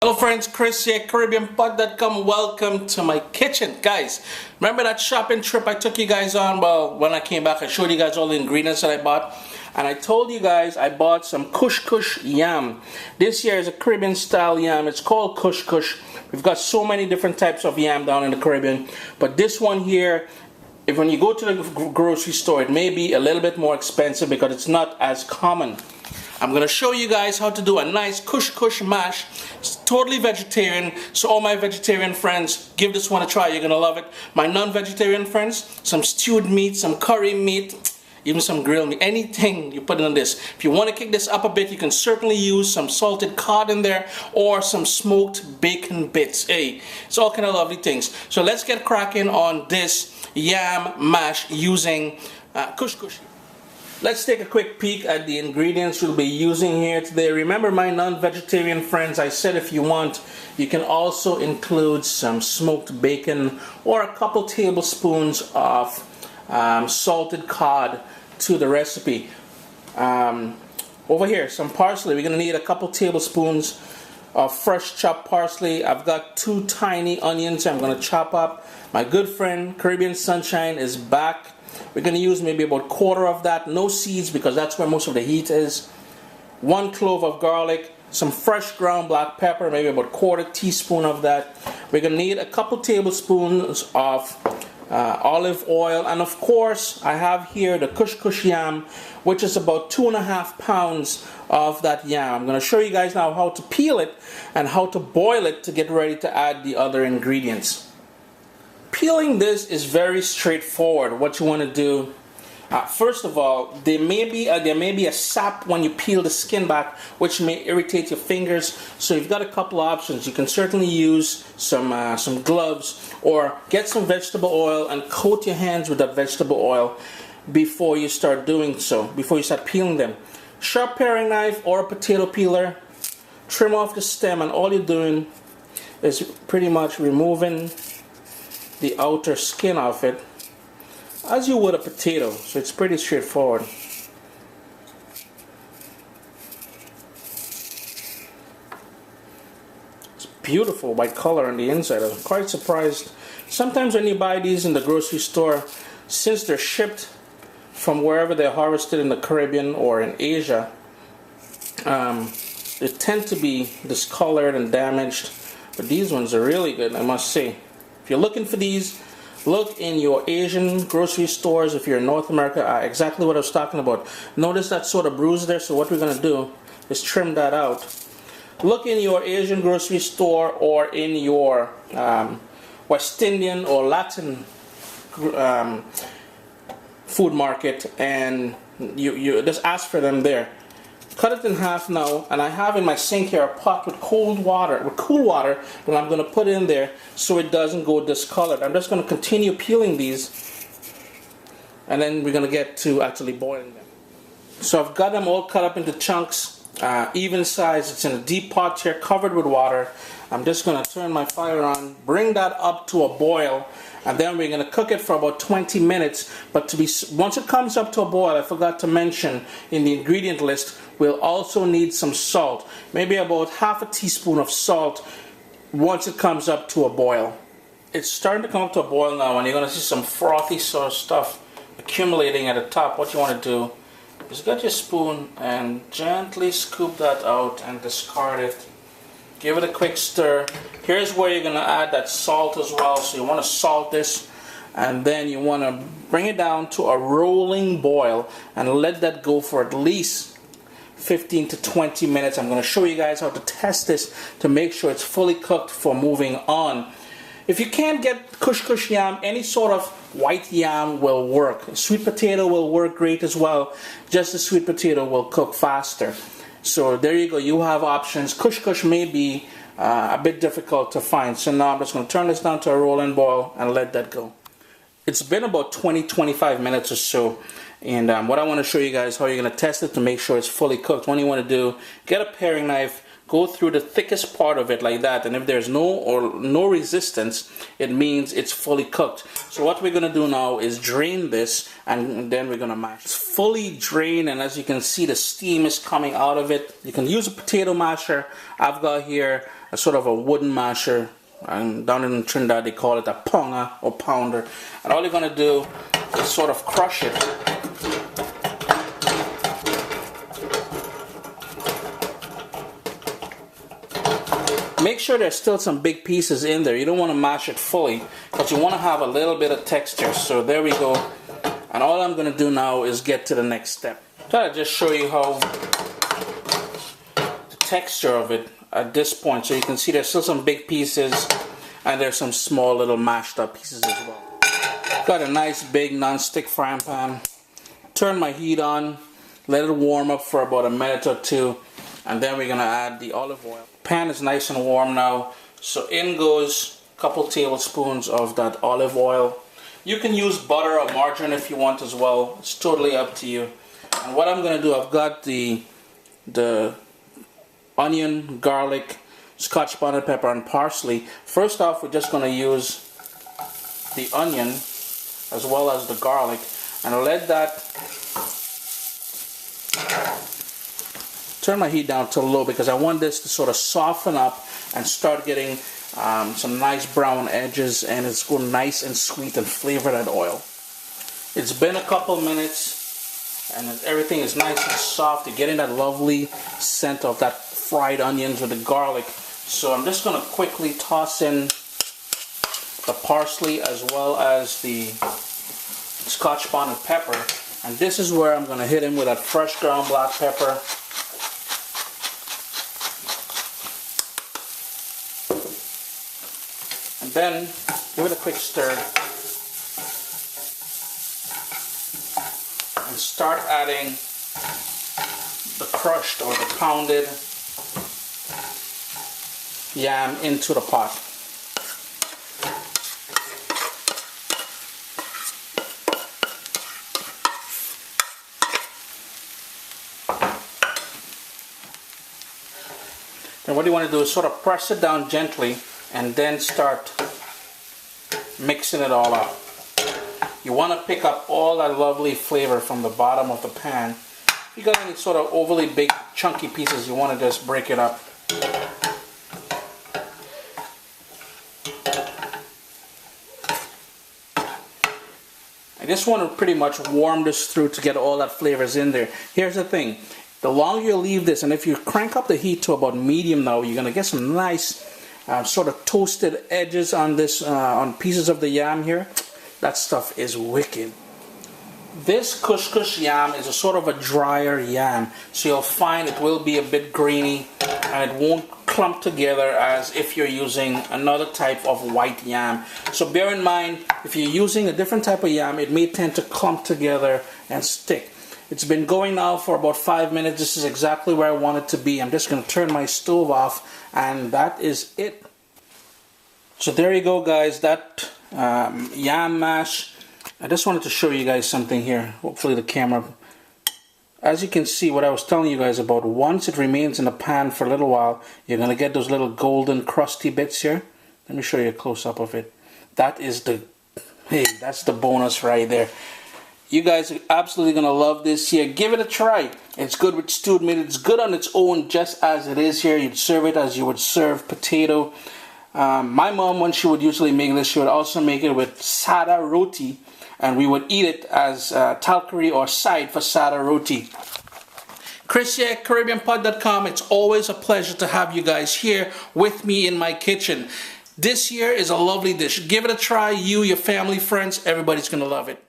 Hello friends, Chris here, CaribbeanPot.com. Welcome to my kitchen. Guys, remember that shopping trip I took you guys on? Well, when I came back, I showed you guys all the ingredients that I bought. And I told you guys I bought some Kush Kush yam. This here is a Caribbean style yam. It's called Kush Kush. We've got so many different types of yam down in the Caribbean. But this one here, if when you go to the grocery store, it may be a little bit more expensive because it's not as common. I'm going to show you guys how to do a nice Kush Kush mash. It's totally vegetarian, so all my vegetarian friends, give this one a try. You're going to love it. My non-vegetarian friends, some stewed meat, some curry meat, even some grilled meat, anything you put in this. If you want to kick this up a bit, you can certainly use some salted cod in there or some smoked bacon bits. Hey, it's all kind of lovely things. So let's get cracking on this yam mash using Kush Kush. Let's take a quick peek at the ingredients we'll be using here today. Remember, my non-vegetarian friends, I said if you want, you can also include some smoked bacon or a couple tablespoons of salted cod to the recipe. Over here, some parsley. We're going to need a couple tablespoons of fresh chopped parsley. I've got 2 tiny onions I'm going to chop up. My good friend Caribbean Sunshine is back. We're going to use maybe about 1/4 of that, no seeds because that's where most of the heat is. 1 clove of garlic, some fresh ground black pepper, maybe about 1/4 teaspoon of that. We're going to need a couple tablespoons of olive oil, and of course I have here the Kush Kush yam, which is about 2.5 pounds of that yam. I'm going to show you guys now how to peel it and how to boil it to get ready to add the other ingredients. Peeling this is very straightforward. What you want to do, first of all, there may be a sap when you peel the skin back, which may irritate your fingers. So you've got a couple options. You can certainly use some gloves or get some vegetable oil and coat your hands with that vegetable oil before you start doing so. Before you start peeling them, sharp paring knife or a potato peeler, trim off the stem, and all you're doing is pretty much removing the outer skin of it as you would a potato. So it's pretty straightforward. It's beautiful white color on the inside. I'm quite surprised. Sometimes when you buy these in the grocery store, since they're shipped from wherever they're harvested in the Caribbean or in Asia, they tend to be discolored and damaged. But these ones are really good, I must say. If you're looking for these, look in your Asian grocery stores. If you're in North America, exactly what I was talking about. Notice that sort of bruise there, so what we're going to do is trim that out. Look in your Asian grocery store or in your West Indian or Latin food market, and you just ask for them there. Cut it in half now, and I have in my sink here a pot with cool water that I'm going to put in there so it doesn't go discolored. I'm just going to continue peeling these, and then we're going to get to actually boiling them. So I've got them all cut up into chunks, even size. It's in a deep pot here covered with water. I'm just going to turn my fire on, bring that up to a boil, and then we're going to cook it for about 20 minutes. But once it comes up to a boil, I forgot to mention in the ingredient list, we'll also need some salt. Maybe about 1/2 teaspoon of salt once it comes up to a boil. It's starting to come up to a boil now, and you're going to see some frothy sort of stuff accumulating at the top. What you want to do is get your spoon and gently scoop that out and discard it. Give it a quick stir. Here's where you're going to add that salt as well. So you want to salt this, and then you want to bring it down to a rolling boil and let that go for at least 15 to 20 minutes. I'm going to show you guys how to test this to make sure it's fully cooked for moving on. If you can't get Kush Kush yam, any sort of white yam will work. Sweet potato will work great as well. Just the sweet potato will cook faster. So there you go, you have options. Kush Kush may be a bit difficult to find. So now I'm just going to turn this down to a rolling boil and let that go. It's been about 20-25 minutes or so. And what I want to show you guys how you're going to test it to make sure it's fully cooked. What you want to do, get a paring knife, go through the thickest part of it like that, and if there's no resistance, it means it's fully cooked. So what we're gonna do now is drain this, and then we're gonna mash. It's fully drained, and as you can see, the steam is coming out of it. You can use a potato masher. I've got here a sort of a wooden masher, and down in Trinidad they call it a ponga or pounder. And all you're gonna do is sort of crush it. Make sure there's still some big pieces in there. You don't want to mash it fully, but you want to have a little bit of texture. So there we go. And all I'm going to do now is get to the next step. Try to just show you how the texture of it at this point. So you can see there's still some big pieces, and there's some small little mashed up pieces as well. Got a nice big non-stick frying pan. Turn my heat on, let it warm up for about a minute or two, and then we're going to add the olive oil. Pan is nice and warm now, so in goes a couple tablespoons of that olive oil. You can use butter or margarine if you want as well. It's totally up to you. And what I'm going to do, I've got the onion, garlic, scotch bonnet pepper, and parsley. First off, we're just going to use the onion as well as the garlic, and let that. Turn my heat down to low because I want this to sort of soften up and start getting some nice brown edges, and it's going nice and sweet and flavor that oil. It's been a couple minutes and everything is nice and soft. You're getting that lovely scent of that fried onions with the garlic. So I'm just going to quickly toss in the parsley as well as the scotch bonnet pepper, and this is where I'm going to hit him with that fresh ground black pepper. And then give it a quick stir and start adding the crushed or the pounded yam into the pot. And what you want to do is sort of press it down gently and then start mixing it all up. You want to pick up all that lovely flavor from the bottom of the pan. If you got any sort of overly big chunky pieces, you want to just break it up. I just want to pretty much warm this through to get all that flavors in there. Here's the thing. The longer you leave this, and if you crank up the heat to about medium now, you're going to get some nice sort of toasted edges on this, on pieces of the yam here. That stuff is wicked. This couscous yam is a sort of a drier yam, so you'll find it will be a bit grainy and it won't clump together as if you're using another type of white yam. So bear in mind, if you're using a different type of yam, it may tend to clump together and stick. It's been going now for about 5 minutes. This is exactly where I want it to be. I'm just going to turn my stove off, and that is it. So there you go, guys. That yam mash. I just wanted to show you guys something here. Hopefully the camera. As you can see, what I was telling you guys about, once it remains in the pan for a little while, you're going to get those little golden crusty bits here. Let me show you a close-up of it. That is the, hey, that's the bonus right there. You guys are absolutely going to love this here. Give it a try. It's good with stewed meat. It's good on its own just as it is here. You'd serve it as you would serve potato. My mom, when she would usually make this, she would also make it with sada roti. And we would eat it as talcary or side for sada roti. Chris here at CaribbeanPod.com. It's always a pleasure to have you guys here with me in my kitchen. This here is a lovely dish. Give it a try. You, your family, friends, everybody's going to love it.